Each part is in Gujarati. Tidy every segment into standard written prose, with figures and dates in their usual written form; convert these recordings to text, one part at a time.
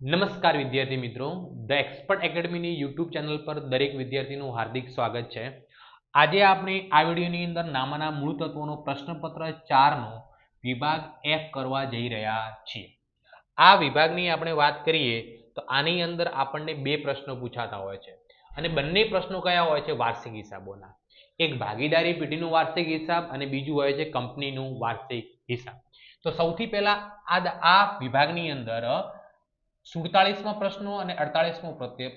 નમસ્કાર વિદ્યાર્થી મિત્રો, ધ એક્સપર્ટ એકેડમીની યુટ્યુબ ચેનલ પર દરેક વિદ્યાર્થીનું હાર્દિક સ્વાગત છે. આજે આપણે આ વિડીયોની અંદર નામના મૂળ તત્વોનો પ્રશ્નપત્ર 4નો વિભાગ F કરવા જઈ રહ્યા છીએ. આ વિભાગની આપણે વાત કરીએ તો આની અંદર આપણને બે પ્રશ્નો પૂછાતા હોય છે અને બંને પ્રશ્નો કયા હોય છે? વાર્ષિક હિસાબોના. એક ભાગીદારી પેઢીનું વાર્ષિક હિસાબ અને બીજું હોય છે કંપનીનું વાર્ષિક હિસાબ. તો સૌથી પહેલા આ વિભાગની અંદર 47મા પ્રશ્નો અને 48મો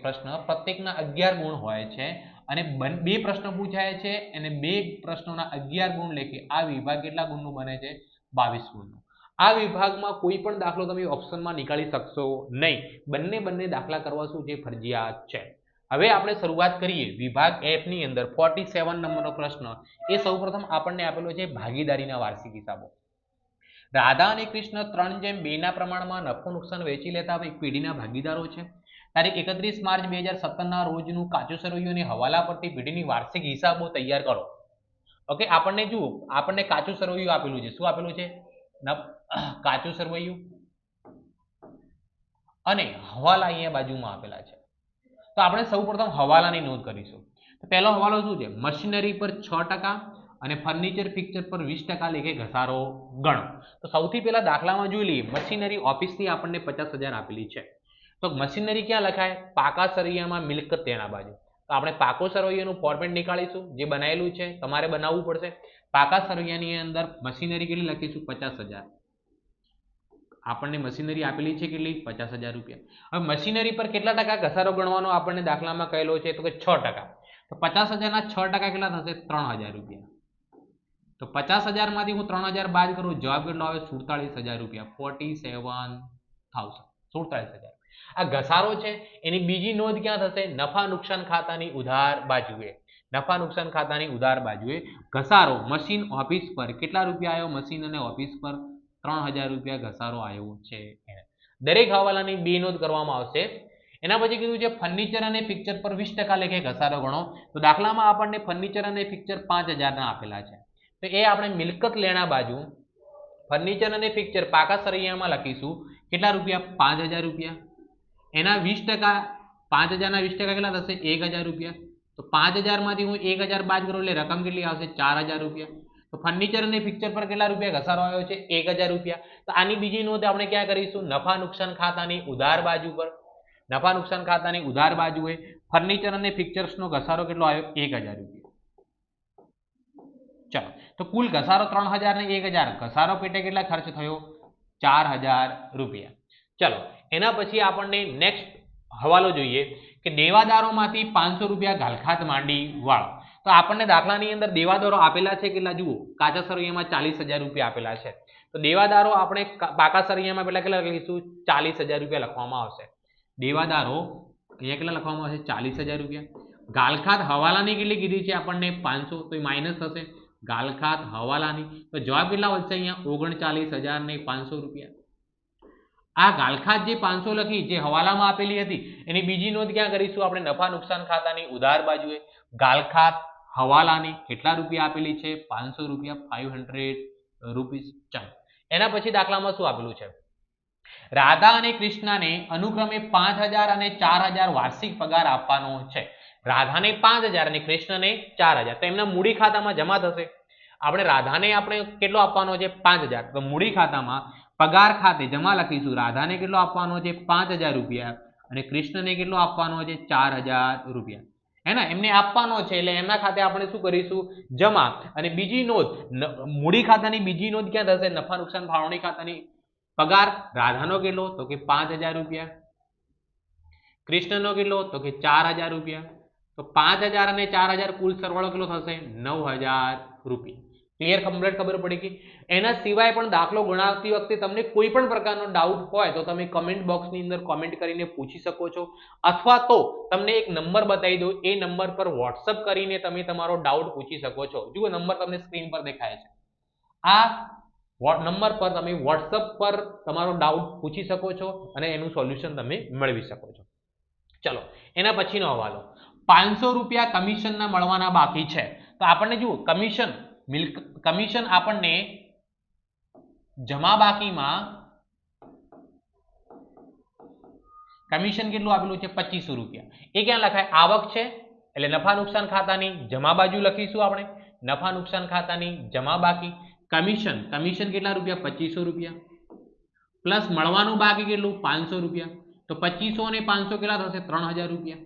પ્રશ્ન પ્રત્યેકના 11 ગુણ હોય છે અને બે પ્રશ્નો પૂછાય છે અને બે પ્રશ્નોના 11 ગુણ લેખે આ વિભાગ કેટલા ગુણનું બને છે? 22 ગુણનું. આ વિભાગમાં કોઈ પણ દાખલો તમે ઓપ્શનમાં નીકાળી શકશો નહીં. બંને દાખલા કરવા શું છે? ફરજિયાત છે. હવે આપણે શરૂઆત કરીએ વિભાગ F ની અંદર 47 નંબરનો પ્રશ્ન. એ સૌપ્રથમ આપણને આપેલો છે ભાગીદારીના વાર્ષિક હિસાબો. રાધા અને કૃષ્ણ 3:2 ના પ્રમાણમાં નફો નુકસાન વેચી લેતા એક પેઢીના ભાગીદારો છે. તારીખ 31 માર્ચ 2017 ના રોજનું કાચું સરવૈયું અને હવાલા પરથી પેઢીની વાર્ષિક હિસાબો તૈયાર કરો. ઓકે, આપણને જુઓ, આપણને કાચું સરવૈયું આપેલું છે. શું આપેલું છે? કાચું સરવૈયું અને હવાલા અહીંયા બાજુમાં આપેલા છે. તો આપણે સૌપ્રથમ હવાલાની નોંધ કરીશું. તો પહેલો હવાલો શું છે? મશીનરી પર 6% અને ફર્નિચર ફિક્ચર પર 20% લેખે ઘસારો ગણો. તો સૌથી પહેલા દાખલામાં જોઈ લઈએ. મશીનરી ઓફિસની આપણને 50,000 આપેલી છે. તો મશીનરી ક્યાં લખાય? પાકા સરવૈયામાં મિલકત તેના બાજુ. તો આપણે પાકો સરવૈયાનું ફોર્મેટ નીકાળીશું. જે બનાવેલું છે તમારે બનાવવું પડશે. પાકા સરવૈયાની અંદર મશીનરી કેટલી લખીશું? 50,000. આપણને મશીનરી આપેલી છે કેટલી? 50,000 રૂપિયા. હવે મશીનરી પર કેટલા ટકા ઘસારો ગણવાનો આપણને દાખલામાં કહેલો છે? તો કે 6%. તો 50,000 ના 6% કેટલા થશે? 3,000 રૂપિયા. તો 50,000 માંથી હું 3,000 બાદ કરું, જવાબ કેટલો આવે? 47,000 રૂપિયા. 47,000. 47,000. આ ઘસારો છે. એની બીજી નોંધ ક્યાં થશે? નફા નુકસાન ખાતાની ઉધાર બાજુએ. નફા નુકસાન ખાતાની ઉધાર બાજુએ ઘસારો મશીન ઓફિસ પર કેટલા રૂપિયા આવ્યો? મશીન અને ઓફિસ પર 3,000 રૂપિયા ઘસારો આવ્યો છે. દરેક હવાલાની બે નોંધ કરવામાં આવશે. એના પછી કીધું છે ફર્નિચર અને ફિક્ચર પર 20% લેખે ઘસારો ગણો. તો દાખલામાં આપણને ફર્નિચર અને ફિક્ચર 5,000 ના આપેલા છે. તો એ આપણે મિલકત લેણા બાજુ ફર્નિચર અને ફિક્ચર પાકા સરવૈયામાં લખીશું. કેટલા રૂપિયા? 5,000 રૂપિયા. એના 20%, 5,000 ના 20% કેટલા થશે? 1,000 રૂપિયા. તો 5,000 માંથી હું 1,000 બાદ કરું એટલે રકમ કેટલી આવશે? 4,000 રૂપિયા. તો ફર્નિચર અને ફિક્ચર પર કેટલા રૂપિયા ઘસારો આવ્યો છે? 1,000 રૂપિયા. તો આની બીજી નોંધ આપણે ક્યાં કરીશું? નફા નુકસાન ખાતાની ઉધાર બાજુ પર. નફા નુકસાન ખાતાની ઉધાર બાજુએ ફર્નિચર અને ફિક્ચર્સનો ઘસારો કેટલો આવ્યો? 1,000 રૂપિયા. ચાલો, તો કુલ ઘસારો 3,000 ને 1,000. ઘસારો પેટે કેટલા ખર્ચ થયો? 4,000 રૂપિયા. ચલો, એના પછી આપણને નેક્સ્ટ હવાલો જોઈએ કે દેવાદારોમાંથી 500 રૂપિયા ઘાલખાત માંડી વાળો. તો આપણને દાખલાની અંદર દેવાદારો આપેલા છે કેટલા? જુઓ, કાચા સરવૈયામાં 40,000 રૂપિયા આપેલા છે. તો દેવાદારો આપણે પાકા સરવૈયામાં કેટલા લખીશું? 40,000 રૂપિયા લખવામાં આવશે. દેવાદારો અહીંયા કેટલા લખવામાં આવશે? 40,000 રૂપિયા. ઘાલખાત હવાલાની કેટલી કીધી છે આપણને? 500. તો એ માઇનસ થશે. ઘાલખાત હવાલાની તો જવાબ કેટલા વધશે? અહીંયા 39,500 રૂપિયા. આ ઘાલખાત જે 500 લખી, જે હવાલામાં આપેલી હતી, એની બીજી નોંધ ક્યાં કરીશું? આપણે નફા નુકસાન ખાતાની ઉધાર બાજુએ. ઘાલખાત હવાલાની કેટલા રૂપિયા આપેલી છે? 500 રૂપિયા. 500 રૂપીસ. ચાલો, એના પછી દાખલામાં શું આપેલું છે? રાધા અને કૃષ્ણને અનુક્રમે 5,000 અને 4,000 વાર્ષિક પગાર આપવાનો છે. રાધાને 5,000 અને કૃષ્ણને 4,000. તો એમના મૂડી ખાતામાં જમા થશે. આપણે રાધાને આપણે કેટલો આપવાનો છે? 5,000. તો મૂડી ખાતામાં પગાર ખાતે જમા લખીશું. રાધાને કેટલો આપવાનો છે? 5,000 રૂપિયા અને કૃષ્ણને કેટલો આપવાનો છે? 4,000 રૂપિયા. હે ને, એમને આપવાનો છે એટલે એમના ખાતે આપણે શું કરીશું? જમા. અને બીજી નોંધ મૂડી ખાતાની બીજી નોંધ ક્યાં થશે? નફા નુકસાન ફાળવણી ખાતાની. પગાર રાધાનો કેટલો? તો કે 5,000 રૂપિયા. કૃષ્ણનો કેટલો? તો કે 4,000 રૂપિયા. તો 5,000 અને 4,000 કુલ સરવાળો કેટલો થશે? 9,000 રૂપિયા. ક્લિયર? કમ્પ્લીટ ખબર પડી ગઈ. એના સિવાય પણ દાખલો ગણાવતી વખતે તમને કોઈ પણ પ્રકારનો ડાઉટ હોય તો તમે કમેન્ટ બોક્સની અંદર કોમેન્ટ કરીને પૂછી શકો છો, અથવા તો તમને એક નંબર બતાવી દો, એ નંબર પર વોટ્સઅપ કરીને તમે તમારો ડાઉટ પૂછી શકો છો. જુઓ, નંબર તમને સ્ક્રીન પર દેખાય છે. આ નંબર પર તમે વોટ્સઅપ પર તમારો ડાઉટ પૂછી શકો છો અને એનું સોલ્યુશન તમે મેળવી શકો છો. ચલો, એના પછીનો હવાલો. 500 રૂપિયા કમિશનના મળવાના બાકી છે. તો આપણને જુઓ, કમિશન આપણને જમા બાકીમાં કમિશન કેટલું આપેલું છે 2500 રૂપિયા. એ ક્યાં લખાય? આવક છે એટલે નફા નુકસાન ખાતાની જમા બાજુ લખીશું આપણે. નફા નુકસાન ખાતાની જમા બાકી. કમિશન કેટલા રૂપિયા? 2500 રૂપિયા. પ્લસ મળવાનું બાકી કેટલું? 500 રૂપિયા. તો 2500 અને 500 કેટલા થશે? 3000 રૂપિયા.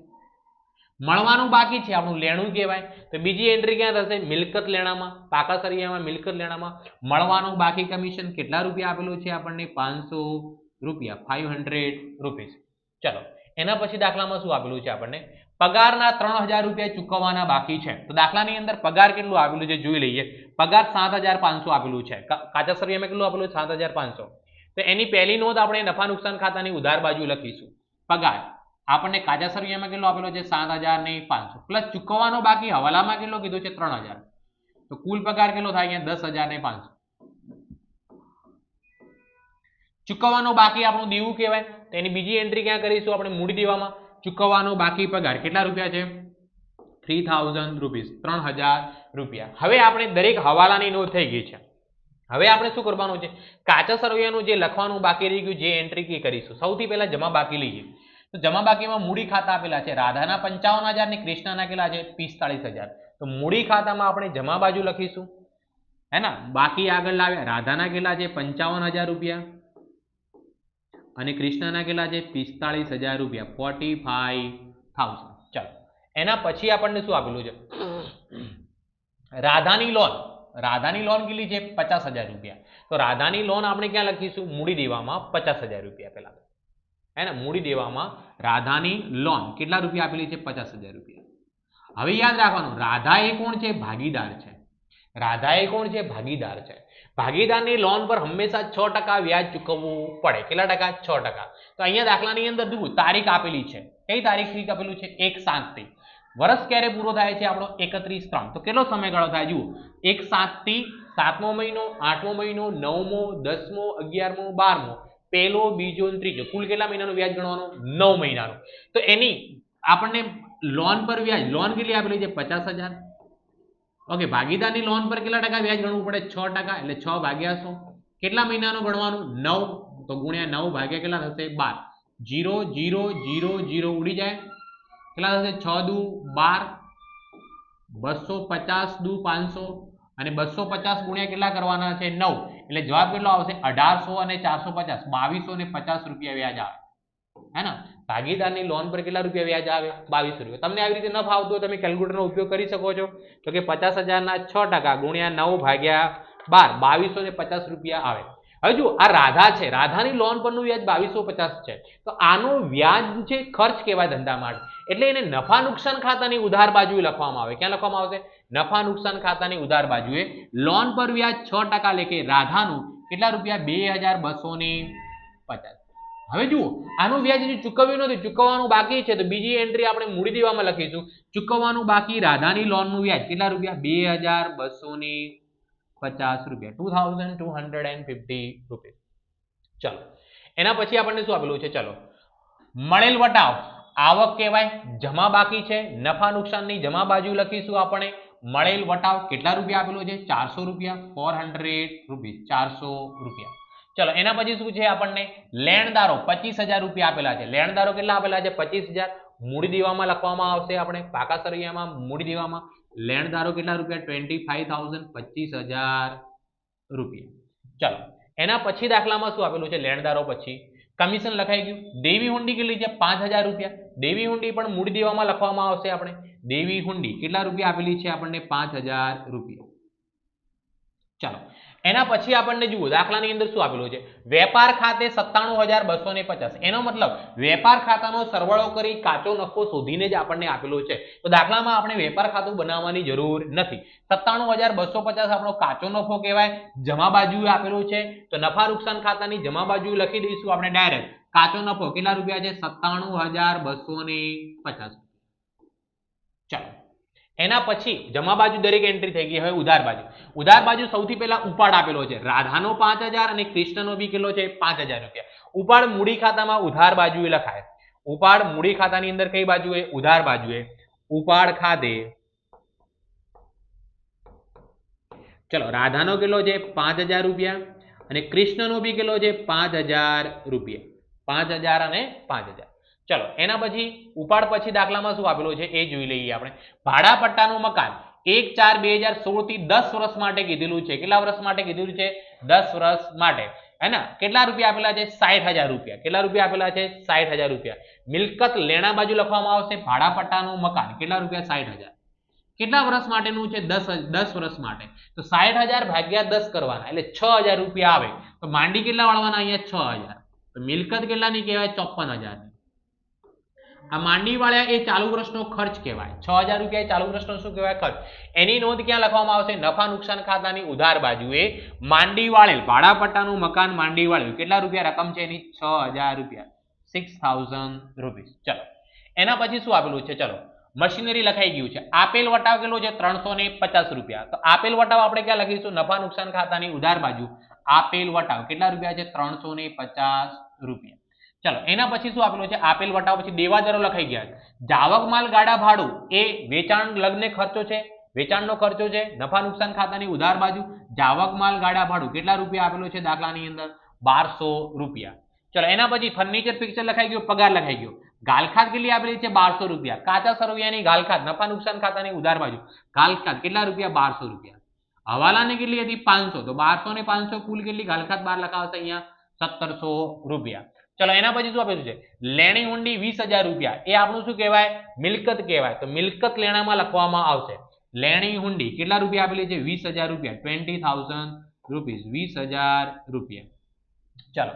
મળવાનું બાકી છે આપણું લેણું કહેવાય. તો બીજી એન્ટ્રી ક્યાં થશે? મિલકત લેણામાં. પાકા સરિયામાં મિલકત લેણામાં મળવાનું બાકી કમિશન કેટલા રૂપિયા આપેલું છે આપણને? 500 રૂપિયા, 500 રૂપીસ. ચલો એના પછી દાખલામાં શું આપેલું છે આપણને? પગારના 3000 રૂપિયા ચૂકવવાના બાકી છે. તો દાખલાની અંદર પગાર કેટલું આપેલું છે જોઈ લઈએ. પગાર 7500 આપેલું છે. કાચા સરિયામાં કેટલું આપેલું? 7500. તો એની પહેલી નોંધ આપણે નફા નુકસાન ખાતાની ઉધાર બાજુ લખીશું. પગાર આપણને કાચા સરિયામાં કેટલો આપેલો છે? 7500 પ્લસ ચૂકવવાનો બાકી હવાલામાં કેટલો કીધું છે? 3000. તો કુલ પગાર કેટલો થાય? અહીંયા 10500. ચૂકવવાનો બાકી આપણું દેવું કહેવાય. તો એની બીજી એન્ટ્રી ક્યાં કરીશું આપણે? મૂડી દેવામાં. ચૂકવવાનો બાકી પગાર કેટલા રૂપિયા છે? 3000 રૂપીસ, 3000 રૂપિયા. હવે આપણે દરેક હવાલાની નોંધ થઈ ગઈ છે. હવે આપણે શું કરવાનું છે? કાચા સરવૈયાનું જે લખવાનું બાકી રહી ગયું જે એન્ટ્રી કરીશું. સૌથી પહેલા જમા બાકી લઈએ. તો જમા બાકીમાં મૂડી ખાતા આપેલા છે. રાધાના 55000 ને કૃષ્ણના કેટલા છે? 45000. તો મૂડી ખાતામાં આપણે જમા બાજુ લખીશું, હે ને? બાકી આગળ લાવ્યા. રાધાના કેટલા છે? 55000 રૂપિયા અને કૃષ્ણના કેટલા છે? 45000 રૂપિયા, 45000. ચાલો એના પછી આપણને શું આપેલું છે? રાધાની લોન કેટલી છે? 50000 રૂપિયા. તો રાધાની લોન આપણે ક્યાં લખીશું? મૂડી દેવામાં 50000 રૂપિયા. પહેલા હે ને? મૂડી દેવામાં રાધાની લોન કેટલા રૂપિયા આપેલી છે? 50000 રૂપિયા. હવે યાદ રાખવાનું, રાધા એ કોણ છે? ભાગીદાર છે. રાધા એ કોણ છે? ભાગીદાર છે. ભાગીદારની લોન પર હંમેશા 6% વ્યાજ ચૂકવવું પડે. કેટલા ટકા? 6%. તો અહીંયા દાખલાની અંદર જુઓ તારીખ આપેલી છે. કઈ તારીખથી આપેલું છે? 1/7 થી. વર્ષ ક્યારે પૂરો થાય છે આપણો? 31/3. તો કેટલો સમયગાળો થાય? જુઓ 1/7 થી 7મો મહિનો, 8મો મહિનો, 9મો, 10મો, 11મો, 12મો, પહેલો, બીજો અને ત્રીજો. કુલ કેટલા મહિનાનું વ્યાજ ગણવાનું? 9 મહિનાનું. તો એની આપણને લોન પર વ્યાજ, લોન કેટલી આપેલી છે? 50000. ઓકે, ભાગીદારની લોન પર કેટલા ટકા વ્યાજ ગણવું પડે? 6%. એટલે 6 ભાગ્યા 100. કેટલા મહિનાનું ગણવાનું? 9. તો ગુણ્યા 9 ભાગ્યા કેટલા થશે? 12. 0 0 0 0 ઉડી જાય. કેટલા થશે? 6 દુ 12, 250 દુ 500 અને 250 ગુણ્યા કેટલા કરવાના છે? 9. એટલે જવાબ કેટલો આવશે? 1800 અને 450, 2250 રૂપિયા વ્યાજ આવે, હે ને? ભાગીદારની લોન પર કેટલા રૂપિયા વ્યાજ આવે? 2200 રૂપિયા. તમને આવી રીતે ન ફાવતું હોય તમે કેલ્ક્યુલેટરનો ઉપયોગ કરી શકો છો. તો કે 50000 ના 6% ગુણ્યા 9 ભાગ્યા 12, 2250 રૂપિયા આવે. હવે જુઓ આ રાધા છે. રાધાની લોન પરનું વ્યાજ 2250 છે. તો આનો વ્યાજ છે ખર્ચ કહેવાય ધંધા માટે. એટલે એને નફા નુકસાન ખાતાની ઉધાર બાજુએ લખવામાં આવે. ક્યાં લખવામાં આવશે? નફા નુકસાન ખાતાની ઉધાર બાજુએ. લોન પર વ્યાજ 6% લેખે રાધાનું કેટલા રૂપિયા? 2250. હવે જુઓ આનું વ્યાજ હજી ચૂકવ્યું નથી, ચૂકવવાનું બાકી છે. તો બીજી એન્ટ્રી આપણે મૂડી દેવામાં લખીશું. ચૂકવવાનું બાકી રાધાની લોનનું વ્યાજ કેટલા રૂપિયા? 2250 રૂપિયા, 2250 રૂપિયા. ચલો એના પછી આપણને શું આપેલું છે? ચલો મળેલ વટાવ આવક કહેવાય. જમા બાકી છે. નફા નુકસાનની જમા બાજુ લખીશું આપણે. મળેલ વટાવ કેટલા રૂપિયા આપેલો છે? 400 રૂપિયા, 400 રૂપીસ, 400 રૂપિયા. ચલો એના પછી શું છે આપણને? લેણદારો 25000 રૂપિયા આપેલા છે. લેણદારો કેટલા આપેલા છે? 25000. મૂડી દેવામાં લખવામાં આવશે આપણે પાકા સરિયામાં મૂડી દેવામાં. લેણદારો કેટલા રૂપિયા? 25000, 25000 રૂપિયા. ચલો એના પછી દાખલામાં શું આપેલું છે? લેણદારો પછી કમિશન લખાઈ ગયું. દેવી હુંડી કેટલી છે? 5000 રૂપિયા. દેવી હુંડી પણ મૂડી દેવામાં લખવામાં આવશે આપણે. દેવી હુંડી કેટલા રૂપિયા આપેલી છે આપણને? 5000 રૂપિયા. ચાલો એના પછી આપણને જુઓ દાખલાની અંદર શું આપેલું છે? વેપાર ખાતે 97250. એનો મતલબ વેપાર ખાતાનો સરવાળો કરી કાચો નફો શોધીને જ આપણને આપેલો છે. તો દાખલામાં આપણે વેપાર ખાતું બનાવવાની જરૂર નથી. 97250 આપણો કાચો નફો કહેવાય. જમા બાજુએ આપેલું છે. તો નફા નુકસાન ખાતાની જમા બાજુ લખી દઈશું આપણે ડાયરેક્ટ. કાચો નફો કેટલા રૂપિયા છે? 97250. ચાલો એના પછી જમા બાજુ દરેક એન્ટ્રી થઈ ગઈ. હવે ઉધાર બાજુ. ઉધાર બાજુ સૌથી પહેલા ઉપાડ આપેલો છે. રાધાનો 5000 અને કૃષ્ણનો બી કેટલો છે? 5000 રૂપિયા. ઉપાડ મૂડી ખાતામાં ઉધાર બાજુએ લખાય. ઉપાડ મૂડી ખાતાની અંદર કઈ બાજુએ? ઉધાર બાજુએ. ઉપાડ ખાતે ચલો રાધાનો કેટલો છે? 5000 રૂપિયા અને કૃષ્ણનો બી કેટલો છે? 5000 રૂપિયા. 5000 અને 5000. ચલો એના પછી ઉપાડ પછી દાખલામાં શું આપેલું છે એ જોઈ લઈએ આપણે. ભાડા પટ્ટાનું મકાન 1/4/2016 થી 10 વર્ષ માટે કીધેલું છે. કેટલા વર્ષ માટે કીધેલું છે? 10 વર્ષ માટે. है ना? કેટલા રૂપિયા આપેલા છે? 60,000 રૂપિયા. કેટલા રૂપિયા આપેલા છે? 60,000 રૂપિયા. મિલકત લેણા બાજુ લખવામાં આવશે ભાડા પટ્ટાનું મકાન. કેટલા રૂપિયા? 60,000. કેટલા વર્ષ માટેનું છે? 10 વર્ષ માટે. તો 60,000 ભાગ્યા 10 કરવાના એટલે 6,000 રૂપિયા આવે. તો માંડી કેટલા વાળવાના? અહીંયા 6,000. તો મિલકત કેટલાની કહેવાય? 54,000. આ માંડી વાળ્યા એ ચાલુ વર્ષનો ખર્ચ કહેવાય. 6,000 રૂપિયા એ ચાલુ વર્ષનો શું કહેવાય? ખર્ચ. એની નોંધ ક્યાં લખવામાં આવશે? નફા નુકસાન ખાતાની ઉધાર બાજુએ માંડી વાળેલ ભાડા પટ્ટાનું મકાન માંડી વાળેલ કેટલા રૂપિયા રકમ છે એની? 6,000 રૂપિયા. 6,000 રૂપીસ. ચલો એના પછી શું આપેલું છે? ચલો મશીનરી લખાઈ ગયું છે. આપેલ વટાવ કેટલો છે? 350 રૂપિયા. તો આપેલ વટાવ આપણે ક્યાં લખીશું? નફા નુકસાન ખાતાની ઉધાર બાજુ આપેલ વટાવ કેટલા રૂપિયા છે? 350 રૂપિયા. ચલો એના પછી શું આપેલું છે? આપેલ વટાવ પછી દેવાદારો લખાઈ ગયા. જાવક માલ ગાડા ભાડું એ વેચાણ લગ્ન ખર્ચો છે. વેચાણનો ખર્ચો છે. નફા નુકસાન ખાતાની ઉધાર બાજુ જાવક માલ ગાડા ભાડું કેટલા રૂપિયા આપેલું છે દાખલાની અંદર? 1200 રૂપિયા. ચલો એના પછી ફર્નિચર ફિક્સર લખાઈ ગયું. પગાર લખાઈ ગયો. ગાલખાત કેટલી આપેલી છે? 1200 રૂપિયા. કાચા સરવૈયાની ગાલખાત નફા નુકસાન ખાતાની ઉધાર બાજુ ગાલખાત કેટલા રૂપિયા? 1200 રૂપિયા. હવાલાની કેટલી હતી? 500. તો 1200 ને 500 કુલ કેટલી ગાલખાત બહાર લખાવશે અહીંયા? 1700 રૂપિયા. ચલો એના પછી શું આપેલું છે? લેણી હુંડી 20,000 રૂપિયા. એ આપણું શું કહેવાય? મિલકત કહેવાય. તો મિલકત લેણામાં લખવામાં આવશે. લેણી હુંડી કેટલા રૂપિયા આપેલી છે? 20,000 રૂપિયા. 20,000 રૂપીસ. 20,000 રૂપિયા. ચલો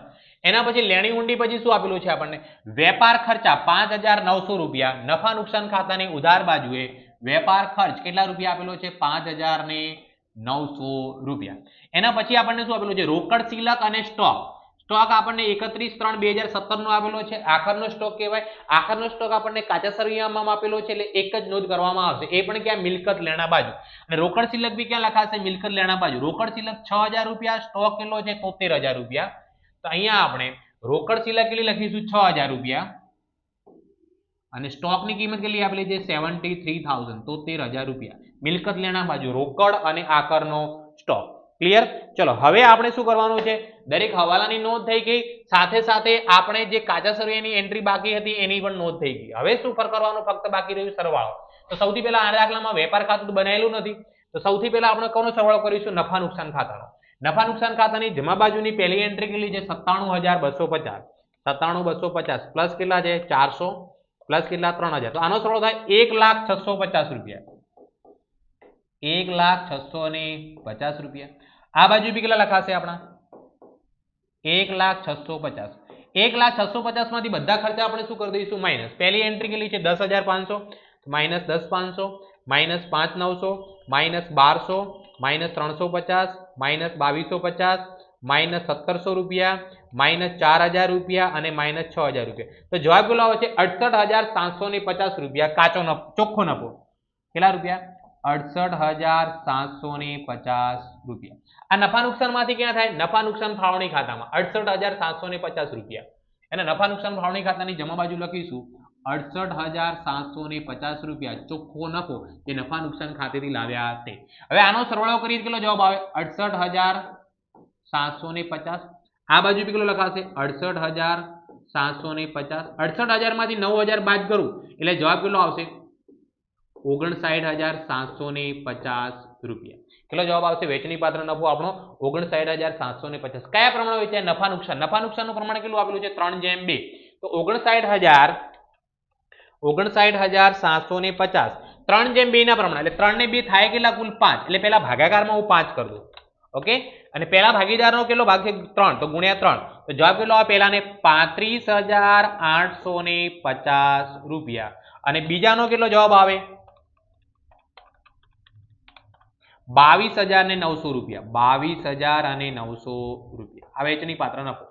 એના પછી લેણી હુંડી પછી શું આપેલું છે આપણને? વેપાર ખર્ચા 5,900 રૂપિયા. નફા નુકસાન ખાતાની ઉધાર બાજુએ વેપાર ખર્ચ કેટલા રૂપિયા આપેલો છે? 5,900 રૂપિયા. એના પછી આપણને શું આપેલું છે? રોકડ સિલક અને સ્ટોક. સ્ટોક આપણને 31/3/2017 નો આપેલો છે. આખરનો સ્ટોક કહેવાય. આખરનો સ્ટોક આપણને કાચા સરવૈયામાં આપેલો છે એટલે એક જ નોંધ કરવામાં આવશે. એ પણ ક્યાં? મિલકત લેણા બાજુ. અને રોકડ સિલક બી ક્યાં લખાશે? મિલકત લેણા બાજુ. રોકડ સિલક 6,000 રૂપિયા. સ્ટોક કેટલો છે? 73,000 રૂપિયા. તો અહીંયા આપણે રોકડ સિલક કેટલી લખીશું? 6,000 રૂપિયા. અને સ્ટોકની કિંમત કેટલી આપેલી છે? 73,000. 73,000 રૂપિયા. મિલકત લેણા બાજુ રોકડ અને આકરનો સ્ટોક. ક્લિયર? ચલો હવે આપણે શું કરવાનું છે? દરેક હવાલાની નોંધ થઈ ગઈ. સાથે સાથે આપણે જે કાચા સરવૈયાની એન્ટ્રી બાકી હતી એની પણ નોંધ થઈ ગઈ. હવે શું કરવાનું? ફક્ત બાકી રહ્યું સરવાળો. તો સૌથી પહેલા આ દાખલામાં વેપાર ખાતું બનાવેલું નથી. તો સૌથી પહેલા આપણે કોનો સરવાળો કરીશું? નફા નુકસાન ખાતાનો. નફા નુકસાન ખાતાની જમા બાજુની પહેલી એન્ટ્રી કેટલી છે? 97,250. 97,250 પ્લસ કેટલા છે? 400 પ્લસ કેટલા? 3,000. તો આનો સરવાળો થાય 1,0650 રૂપિયા. 1,0650 રૂપિયા. આ બાજુ બી કેટલા લખાશે આપણા? 1,0650. 1,0650 માંથી બધા ખર્ચા આપણે શું કરી દઈશું? માઇનસ. પહેલી એન્ટ્રી કેટલી છે? 10,500 minus 10,500 minus 5,900 minus 1,200 minus 350 minus 2,250 minus 1,700 રૂપિયા માઇનસ 4,000 રૂપિયા અને માઇનસ 6,000 રૂપિયા. તો જવાબ કેટલો આવે છે? 68,750 રૂપિયા કાચો નફો, ચોખ્ખો નફો. કેટલા રૂપિયા? 68,750 રૂપિયા. આ નફા નુકસાન માંથી ક્યાં થાય? નફા નુકસાન ફાળવણી ખાતામાં 68,750 રૂપિયા. એને નફા નુકસાન ફાળવણી ખાતાની જમા બાજુ લખીશું 68,750 રૂપિયા ચોખ્ખો નફો જે નફા નુકસાન ખાતેથી લાવ્યા તે. હવે આનો સરવાળો કરીએ કેટલો જવાબ આવે? 68,750. આ બાજુ બી કેટલો લખાશે? 68,750. 68,000 માંથી 9,000 બાદ કરું એટલે જવાબ કેટલો આવશે? 59,750 રૂપિયા. કેટલો જવાબ આવશે? વેચણી પાત્ર નફો આપણો 59,750. કયા પ્રમાણે વેચાય? નફા નુકસાન. નફા નુકસાનનું પ્રમાણ કેટલું આપેલું છે? 3/2. તો 59,750 3/2 ના પ્રમાણે એટલે 3 ને 2 થાય કેટલા? કુલ 5. એટલે પેલા ભાગાકારમાં હું 5 કરી દઉં. ઓકે. અને પેલા ભાગીદારનો કેટલો ભાગ છે? 3. તો ગુણ્યા 3. તો જવાબ કેટલો આવે? પેલાને 35,850 રૂપિયા અને બીજાનો કેટલો જવાબ આવે? 22,900 રૂપિયા. 22,900 રૂપિયા. આ વેચણી પાત્ર નફો.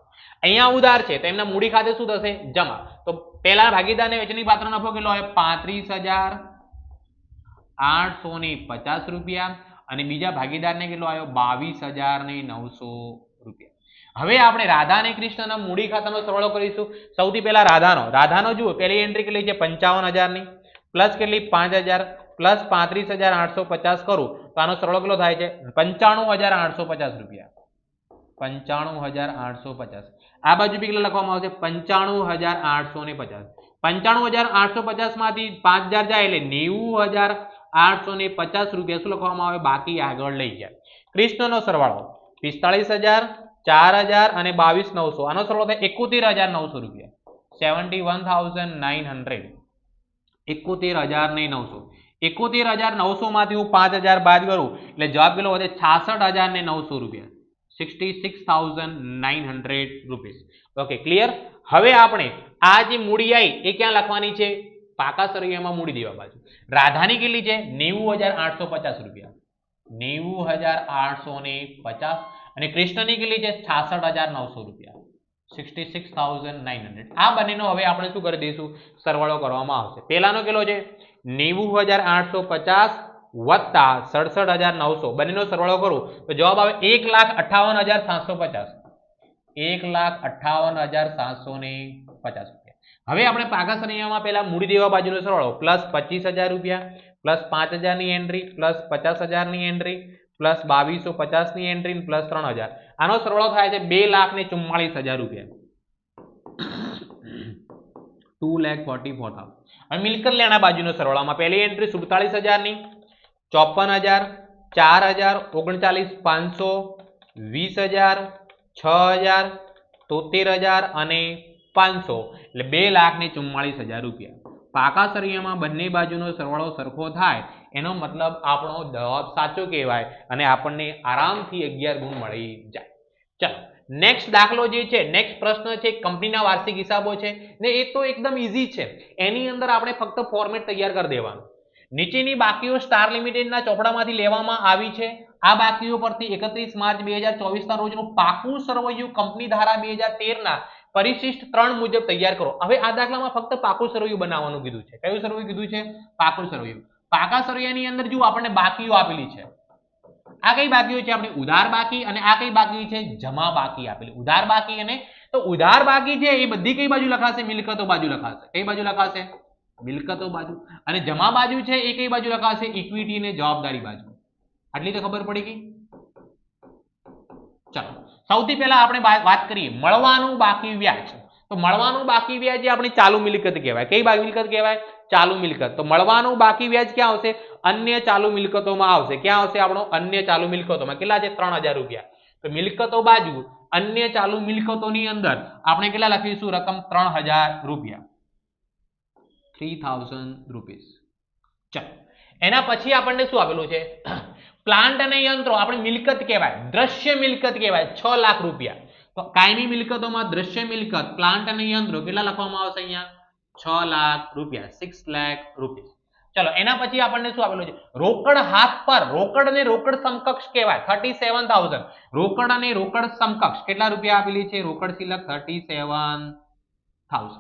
અહીંયા ઉધાર છે તો એમના મૂડી ખાતે શું થશે? જમા. તો પહેલા ભાગીદારને વેચણી પાત્ર નફો કેટલો આવે? 35,850 રૂપિયા અને બીજા ભાગીદારને કેટલો આવ્યો? 22,900 રૂપિયા. હવે આપણે રાધા અને કૃષ્ણના મૂડી ખાતાનો સરવાળો કરીશું. સૌથી પહેલા રાધાનો જુઓ પહેલી એન્ટ્રી કેટલી છે? 55,000 ની પ્લસ કેટલી? 5,000 પ્લસ 35,850 કરું તો આનો સરવાળો કેટલો થાય છે? 95,850 રૂપિયા. 95,850. આ બાજુ બી કેટલા લખવામાં આવશે? 95,850. 95,850 માંથી 5,000 જાય એટલે 90,850 રૂપિયા શું લખવામાં આવે? બાકી આગળ લઈ ગયા. કૃષ્ણનો સરવાળો 45,000, 4,000 અને 22,900. આનો સરવાળો થાય 71,900 રૂપિયા. 71,900. 71,900. 71,900 માંથી હું 5,000 બાદ કરું એટલે જવાબ કેટલો વધે? 66,900 રૂપિયા. 66,900 રૂપીસ. Okay, clear? હવે આપણે આ જે મૂડી આવી એ ક્યાં લખવાની છે? પાકા સરવૈયામાં મૂડી દેવા બાજુ. રાધાની કેટલી છે? 90,850 રૂપિયા. 90,850 અને કૃષ્ણની કેટલી છે? 66,900 રૂપિયા. 66,900. આ બંનેનો હવે આપણે શું કરી દઈશું? સરવાળો કરવામાં આવશે. પહેલાનો કેટલો છે? 90,850 વત્તા 67,900. બંનેનો સરવાળો કરું તો જવાબ આવે 1,58,750. 1,58,750 રૂપિયા. હવે આપણે પાકા સરવૈયામાં પહેલા મૂડી દેવા બાજુનો સરવાળો પ્લસ 25,000 રૂપિયા પ્લસ 5,000 ની એન્ટ્રી પ્લસ 50,000 ની એન્ટ્રી પ્લસ 2,250 ની એન્ટ્રી પ્લસ 3,000. આનો સરવાળો થાય છે 2,44,000 રૂપિયા. 2,44,000. હવે મિલકત લેણા બાજુનો સરવાળામાં પહેલી એન્ટ્રી 47,000 ની, 54,000, 4,000, 39,500, 20,000, 6,000, 73,000 અને 500 એટલે 2,44,000 રૂપિયા. પાકા સરવૈયામાં બંને બાજુનો સરવાળો સરખો થાય એનો મતલબ આપણો જવાબ સાચો કહેવાય અને આપણને આરામથી 11 ગુણ મળી જાય. ચાલો નેક્સ્ટ દાખલો જે છે, નેક્સ્ટ પ્રશ્ન છે કંપનીના વાર્ષિક હિસાબો છે ને એ તો એકદમ ઈઝી છે. એની અંદર આપણે ફક્ત ફોર્મેટ તૈયાર કરી દેવાનું. નીચેની બાકીઓ સ્ટાર લિમિટેડના ચોપડામાંથી લેવામાં આવી છે. આ બાકીઓ પરથી 31 માર્ચ 2024 ના રોજનું પાકું સરવૈયું કંપની ધારા 2013 ના પરિશિષ્ટ 3 મુજબ તૈયાર કરો. હવે આ દાખલામાં ફક્ત પાકું સરવૈયું બનાવવાનું કીધું છે. કયું સરવૈયું કીધું છે? પાકું સરવૈયું. પાકા સરવૈયાની અંદર જો આપણને બાકીઓ આપેલી છે. આ કઈ બાકીઓ છે? આપણી ઉધાર બાકી અને આ કઈ બાકી છે? જમા બાકી આપેલી. ઉધાર બાકી અને તો ઉધાર બાકી છે એ બધી કઈ બાજુ લખાશે? મિલકતો બાજુ લખાશે. કઈ બાજુ લખાશે? મિલકતો બાજુ. અને જમા બાજુ છે એ કઈ બાજુ લખાશે? ઇક્વિટી અને જવાબદારી બાજુ. આટલી તો ખબર પડી ગઈ. ચાલો સૌથી પહેલા આપણે વાત કરીએ મળવાનું બાકી વ્યાજ. તો મળવાનું બાકી વ્યાજ એ આપણી ચાલુ મિલકત કહેવાય. કઈ બાકી મિલકત કહેવાય? ચાલુ મિલકત. તો મળવાનું બાકી વ્યાજ ક્યાં આવશે? અન્ય ચાલુ મિલકતોમાં આવશે. ક્યાં આવશે? આપણો અન્ય ચાલુ મિલકતોમાં. કેટલા છે? 3,000 રૂપિયા. તો મિલકતો બાજુ અન્ય ચાલુ મિલકતોની અંદર આપણે કેટલા લખીશું? રકમ 3,000 રૂપિયા. 3,000 રૂપીસ. ચાલો એના પછી આપણને શું આપેલું છે? પ્લાન્ટ અને યંત્રો આપણી મિલકત કહેવાય, દ્રશ્ય મિલકત કહેવાય. 6 લાખ રૂપિયા. તો કાયમી મિલકતોમાં દ્રશ્ય મિલકત પ્લાન્ટ અને યંત્રો કેટલા લખવામાં આવશે? અહીંયા 6 લાખ રૂપિયા. 6 લાખ રૂપિયા. ચલો એના પછી આપણને શું આપેલું છે? રોકડ હાથ પર. રોકડ અને રોકડ સમકક્ષ કહેવાય 37,000. રોકડ અને રોકડ સમકક્ષ કેટલા રૂપિયા આપેલી છે? રોકડ શિલક 37,000.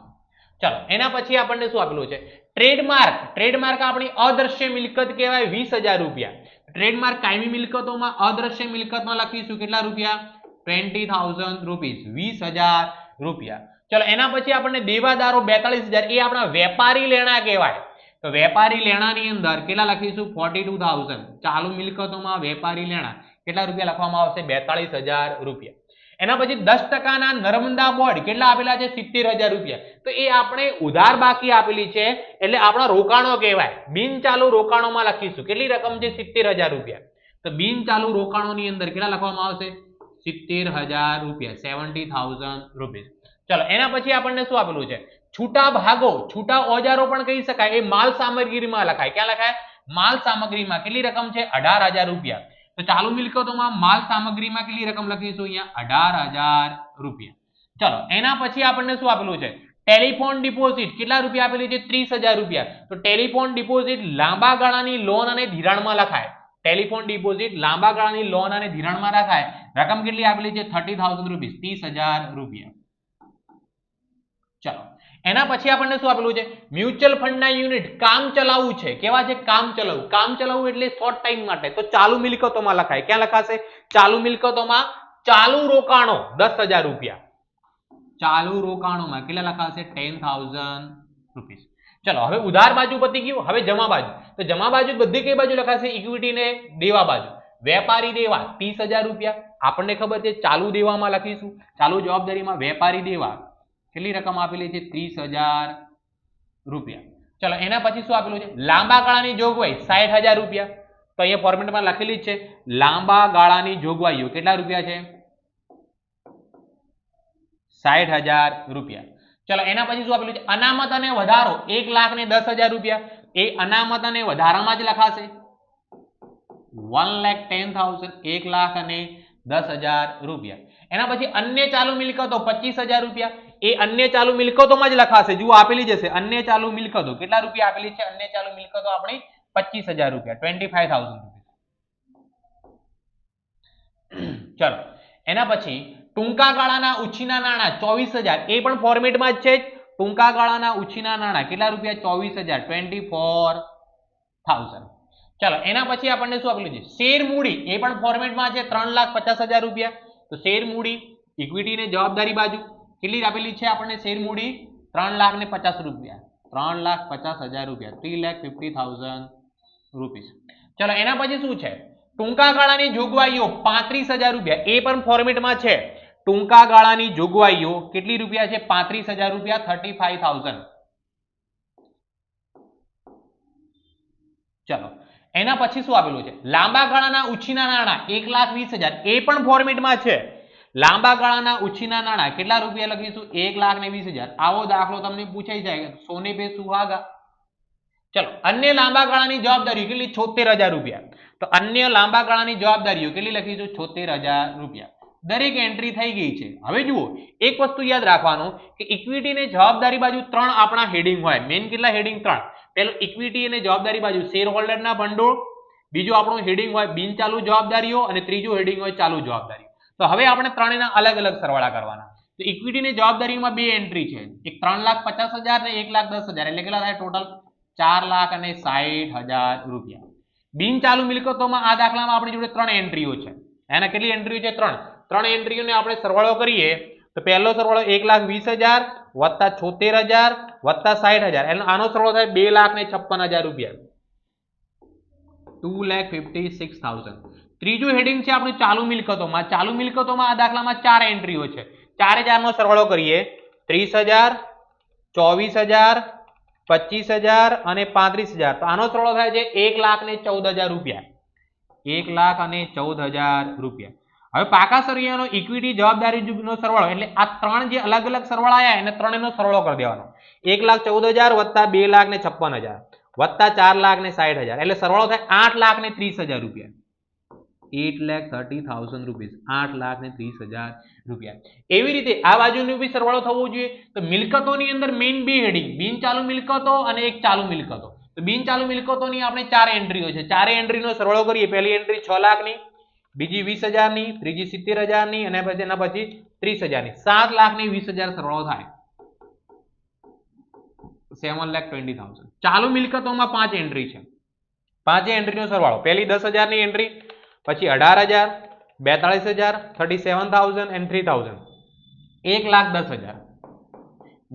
ચલો એના પછી આપણને શું આપેલું છે? ટ્રેડમાર્ક. ટ્રેડમાર્ક આપણી અદ્રશ્ય મિલકત કહેવાય 20,000 રૂપિયા. ટ્રેડમાર્ક કાયમી મિલકતોમાં અદ્રશ્ય મિલકતમાં લખીશું કેટલા રૂપિયા? 20,000 રૂપીસ. 20,000 રૂપિયા. ચલો એના પછી આપણને દેવાદારો 42,000 એ આપણા વેપારી લેણા કહેવાય. તો વેપારી લેણાની અંદર કેટલા લખીશું? 42,000. ચાલુ મિલકતોમાં વેપારી લેણા કેટલા રૂપિયા લખવામાં આવશે? 42,000 રૂપિયા. એના પછી 10% નર્મદા બોર્ડ કેટલા આપેલા છે? 70,000 રૂપિયા. તો એ આપણે ઉધાર બાકી આપેલી છે એટલે આપણા રોકાણો કહેવાય. બિનચાલુ રોકાણોમાં લખીશું કેટલી રકમ છે? 70,000 રૂપિયા. તો બિનચાલુ રોકાણોની અંદર કેટલા લખવામાં આવશે? 70,000 રૂપિયા. 70,000 રૂપીસ. ચલો એના પછી આપણને શું આપેલું છે? છૂટા ભાગો, છૂટા ઓજારો પણ કહી શકાય. એ માલ સામગ્રીમાં લખાય. ક્યાં લખાય? માલ સામગ્રીમાં. કેટલી રકમ છે? 18,000 રૂપિયા. તો ચાલુ મિલકતોમાં માલ સામગ્રીમાં કેટલી રકમ લખીશું? અહીંયા 18,000 રૂપિયા. ચલો એના પછી આપણને શું આપેલું છે? ટેલિફોન ડિપોઝિટ કેટલા રૂપિયા આપેલી છે? 30,000 રૂપિયા. તો ટેલિફોન ડિપોઝિટ લાંબા ગાળાની લોન અને ધિરાણમાં લખાય. ટેલિફોન ડિપોઝિટ લાંબા ગાળાની લોન અને ધિરાણમાં લખાય. રકમ કેટલી આપેલી છે? 30,000 રૂપીસ. 30,000 રૂપિયા. ચલો એના પછી આપણને શું આપેલું છે? મ્યુચ્યુઅલ ફંડના યુનિટ કામ ચલાવવું છે. કેવા છે? કામ ચલાવવું. કામ ચલાવવું એટલે શોર્ટ ટાઈમ માટે. તો ચાલુ મિલકતોમાં લખાય. ક્યાં લખાશે? ચાલુ મિલકતોમાં. ચાલુ રોકાણો 10,000 રૂપિયા. ચાલુ રોકાણોમાં કેટલા લખાશે? 10,000 રૂપીસ. ચલો હવે ઉધાર બાજુ પતી ગયું. હવે જમા બાજુ. તો જમા બાજુ બધી કઈ બાજુ લખાશે? ઇક્વિટી ને દેવા બાજુ. વેપારી દેવા 30,000 રૂપિયા. આપણને ખબર છે ચાલુ દેવામાં લખીશું. ચાલુ જવાબદારીમાં વેપારી દેવા કેટલી રકમ આપેલી છે? 30,000 રૂપિયા. ચલો એના પછી શું આપેલું છે? લાંબા ગાળાની જોગવાઈ 60,000 રૂપિયા. તો અહીંયા ફોર્મેટમાં લખેલી જ છે લાંબા ગાળાની જોગવાઈઓ કેટલા રૂપિયા છે? 60,000 રૂપિયા. ચલો એના પછી શું આપેલું છે? અનામત અને વધારો 1,10,000 રૂપિયા. એ અનામત અને વધારામાં જ લખાશે 1,10,000 1,10,000 રૂપિયા. એના પછી અન્ય ચાલુ મિલકતો 25,000 રૂપિયા. એ અન્ય ચાલુ મિલકતોમાં જ લખાશે. જુઓ આપેલી જશે અન્ય ચાલુ મિલકતો કેટલા રૂપિયા આપેલી છે? અન્ય ચાલુ મિલકતો આપણી 25,000 રૂપિયા 25,000 રૂપિયા. ચલો એના પછી ટૂંકા ગાળાના ઉછીના નાણાં 24,000. એ પણ ફોર્મેટમાં જ છે. ટૂંકા ગાળાના ઉછીના નાણાં કેટલા રૂપિયા? 24,000 24,000. ચલો એના પછી આપણને શું આપેલું છે? શેર મૂડી. એ પણ ફોર્મેટમાં છે 3,50,000 રૂપિયા. તો શેર મૂડી ઇક્વિટી ને જવાબદારી બાજુ કેટલી આપેલી છે આપણને? શેર મૂડી 3,50,000 રૂપિયા 3,50,000 રૂપિયા 3,50,000 રૂપીસ. ચલો એના પછી શું છે? ટૂંકા ગાળાની જોગવાઈઓ 35,000 રૂપિયા. એ પણ ફોર્મેટમાં છે. ટૂંકા ગાળાની જોગવાઈઓ કેટલી રૂપિયા છે? 35,000 રૂપિયા 35,000. ચલો એના પછી શું આપેલું છે? લાંબા ગાળાના ઉછીના નાણાં 1,20,000. એ પણ ફોર્મેટમાં છે. લાંબા ગાળાના ઉછીના નાણાં કેટલા રૂપિયા લખીશું? 1,20,000. આવો દાખલો તમને પૂછાઈ જાય સોને પે સુહાગા. ચલો અન્ય લાંબા ગાળાની જવાબદારીઓ કેટલી? 76,000 રૂપિયા. તો અન્ય લાંબા ગાળાની જવાબદારીઓ કેટલી લખીશું? 76,000 રૂપિયા. દરેક એન્ટ્રી થઈ ગઈ છે. હવે જુઓ એક વસ્તુ યાદ રાખવાનું કે ઇક્વિટી ને જવાબદારી બાજુ 3 આપણા હેડિંગ હોય. મેઇન કેટલા હેડિંગ? 3. પહેલું ઇક્વિટી અને જવાબદારી બાજુ શેર હોલ્ડરના ભંડોળ, બીજું આપણું હેડિંગ હોય બિનચાલુ જવાબદારીઓ અને ત્રીજું હેડિંગ હોય ચાલુ જવાબદારીઓ. તો હવે આપણે ત્રણેયના અલગ અલગ સરવાળા કરવાના. તો ઇક્વિટી ને જવાબદારીમાં બે એન્ટ્રી છે, એક 3,50,000 ને 1,10,000 એટલે કેટલા થાય ટોટલ? 4,60,000 રૂપિયા. બિનચાલુ મિલકતોમાં આ દાખલામાં આપણી જોડે 3 એન્ટ્રીઓ છે. એના કેટલી એન્ટ્રીઓ છે? 3 એન્ટ્રીઓને આપણે સરવાળો કરીએ તો પહેલો સરવાળો 1,20,000 વત્તા 76,000 વત્તા 60,000 એટલે આનો સરવાળો થાય 2,56,000 રૂપિયા 2,56,000. ત્રીજું હેડિંગ છે આપણું ચાલુ મિલકતોમાં. ચાલુ મિલકતોમાં આ દાખલામાં 4 એન્ટ્રીઓ છે. 4 નો સરવાળો કરીએ 30,000 24,000 25,000 અને 35,000 તો આનો સરવાળો થાય છે 1,14,000 રૂપિયા 1,14,000 રૂપિયા. હવે પાકા સરિયાનો ઇક્વિટી જવાબદારીનો સરવાળો એટલે આ 3 જે અલગ અલગ સરવાળા આયા એને ત્રણેયનો સરવાળો કરી દેવાનો. 1,14,000 વત્તા 2,56,000 વત્તા 4,60,000 એટલે સરવાળો થાય 8,30,000 રૂપિયા 8,30,000 રૂપીસ 8,30,000 રૂપિયા. એવી રીતે આ બાજુનો બી સરવાળો થવો જોઈએ. તો મિલકતોની અંદર મેઇન બે હેડિંગ બિનચાલુ મિલકતો અને એક ચાલુ મિલકતો. તો બિનચાલુ મિલકતોની આપણે 4 એન્ટ્રીઓ છે. 4 એન્ટ્રીનો સરવાળો કરીએ. પહેલી એન્ટ્રી 6 લાખની, બીજી 20,000 ની, ત્રીજી 70,000 ની અને પછી એના પછી 30,000 ની 7,20,000 સરવાળો થાય 7,20,000. ચાલુ મિલકતોમાં 5 એન્ટ્રી છે. 5 એન્ટ્રીનો સરવાળો પહેલી 10,000 ની એન્ટ્રી, પછી 18,000 42,000 37,000 and 3,000 1,10,000.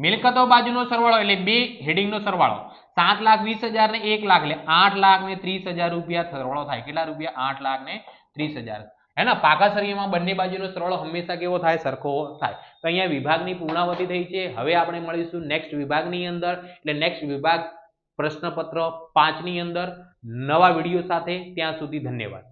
મિલકતો બાજુનો સરવાળો એટલે બે હેડિંગનો સરવાળો 7,20,000 ને 1,00,000 એટલે 8,30,000 રૂપિયા સરવાળો થાય. કેટલા રૂપિયા? 8,30,000. હે ને? પાકા સરિયામાં બંને બાજુનો સરવાળો હંમેશા કેવો થાય? સરખો થાય. તો અહીંયા વિભાગની પૂર્ણાવતી થઈ છે. હવે આપણે મળીશું નેક્સ્ટ વિભાગની અંદર એટલે નેક્સ્ટ વિભાગ પ્રશ્નપત્ર 5 ની અંદર નવા વિડીયો સાથે. ત્યાં સુધી ધન્યવાદ.